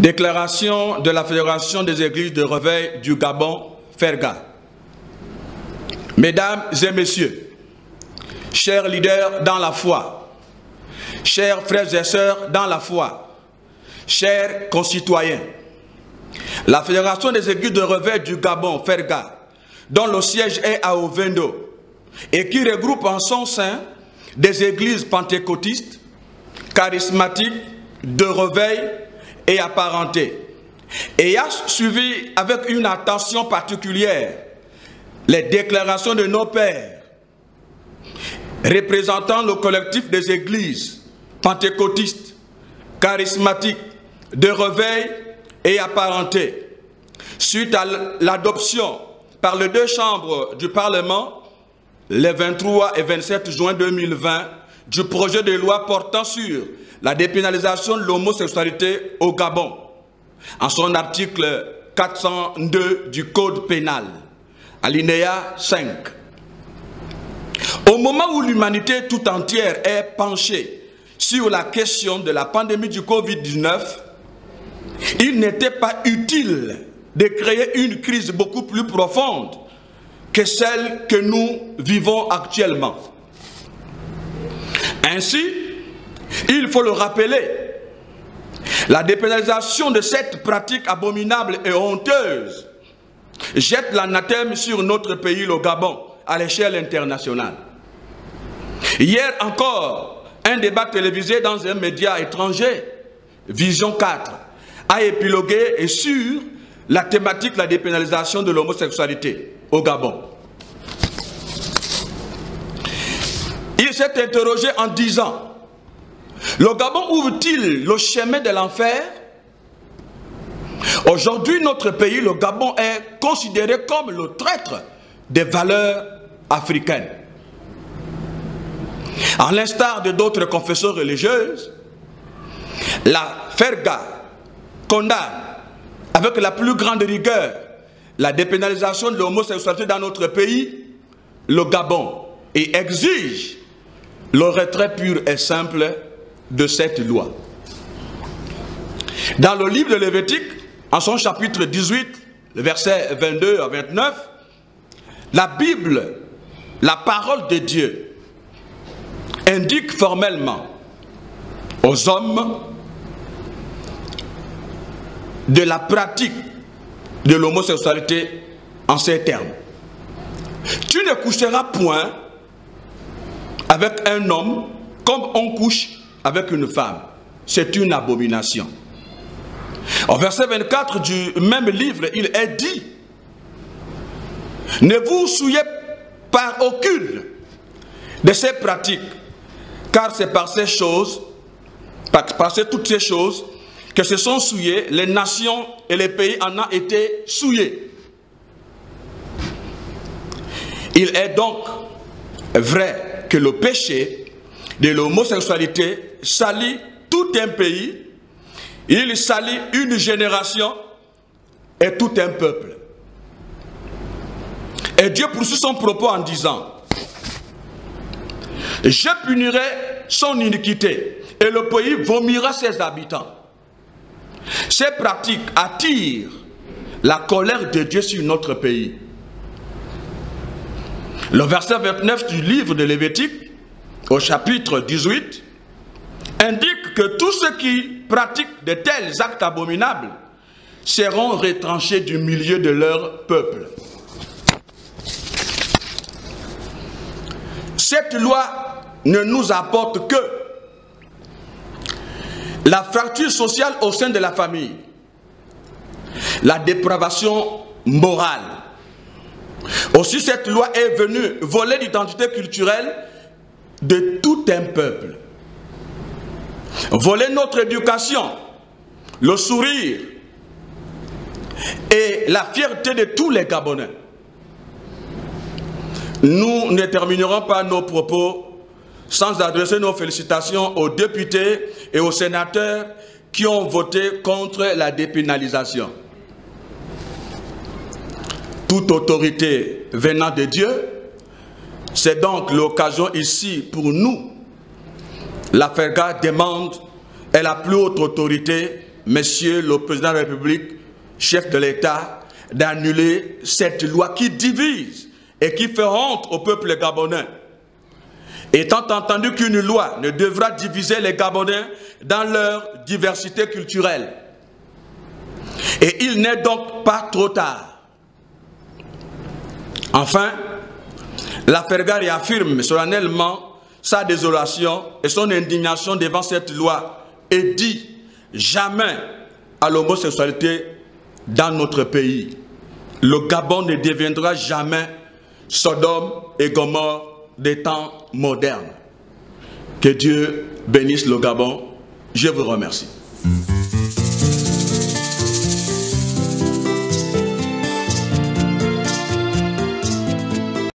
Déclaration de la Fédération des Églises de Réveil du Gabon, FERGA. Mesdames et messieurs, chers leaders dans la foi, chers frères et sœurs dans la foi, chers concitoyens, la Fédération des Églises de Réveil du Gabon, FERGA, dont le siège est à Ovendo, et qui regroupe en son sein des églises pentecôtistes, charismatiques, de réveil et apparentées, et a suivi avec une attention particulière les déclarations de nos pères représentant le collectif des églises pentecôtistes, charismatiques, de réveil et apparentées, suite à l'adoption par les deux chambres du Parlement, les 23 et 27 juin 2020, du projet de loi portant sur la dépénalisation de l'homosexualité au Gabon, en son article 402 du Code pénal, alinéa 5. Au moment où l'humanité tout entière est penchée sur la question de la pandémie du Covid-19, il n'était pas utile de créer une crise beaucoup plus profonde que celle que nous vivons actuellement. Ainsi, il faut le rappeler, la dépénalisation de cette pratique abominable et honteuse jette l'anathème sur notre pays, le Gabon, à l'échelle internationale. Hier encore, un débat télévisé dans un média étranger, Vision 4, a épilogué sur la thématique de la dépénalisation de l'homosexualité au Gabon. Il s'est interrogé en disant: le Gabon ouvre-t-il le chemin de l'enfer? Aujourd'hui, notre pays, le Gabon, est considéré comme le traître des valeurs africaines. À l'instar de d'autres confessions religieuses, la FERGA condamne avec la plus grande rigueur la dépénalisation de l'homosexualité dans notre pays, le Gabon, et exige le retrait pur et simple de cette loi. Dans le livre de Lévitique, en son chapitre 18, le verset 22 à 29, la Bible, la parole de Dieu, indique formellement aux hommes de la pratique de l'homosexualité en ces termes: tu ne coucheras point avec un homme comme on couche avec une femme. C'est une abomination. Au verset 24 du même livre, il est dit: ne vous souillez par aucune de ces pratiques, car c'est par ces choses, par toutes ces choses, que se sont souillées les nations et les pays en ont été souillés. Il est donc vrai que le péché de l'homosexualité salit tout un pays, il salit une génération et tout un peuple. Et Dieu poursuit son propos en disant: je punirai son iniquité et le pays vomira ses habitants. Ces pratiques attirent la colère de Dieu sur notre pays. Le verset 29 du livre de Lévitique, au chapitre 18, indique que tous ceux qui pratiquent de tels actes abominables seront retranchés du milieu de leur peuple. Cette loi ne nous apporte que la fracture sociale au sein de la famille, la dépravation morale. Aussi, cette loi est venue voler l'identité culturelle de tout un peuple, voler notre éducation, le sourire et la fierté de tous les Gabonais. Nous ne terminerons pas nos propos sans adresser nos félicitations aux députés et aux sénateurs qui ont voté contre la dépénalisation. Toute autorité venant de Dieu, c'est donc l'occasion ici pour nous. La FERGA demande est la plus haute autorité Monsieur le Président de la République, chef de l'État, d'annuler cette loi qui divise et qui fait honte au peuple gabonais. Étant entendu qu'une loi ne devra diviser les Gabonais dans leur diversité culturelle. Et il n'est donc pas trop tard. Enfin, la FERGA réaffirme solennellement sa désolation et son indignation devant cette loi et dit jamais à l'homosexualité dans notre pays. Le Gabon ne deviendra jamais Sodome et Gomorrhe des temps modernes. Que Dieu bénisse le Gabon. Je vous remercie.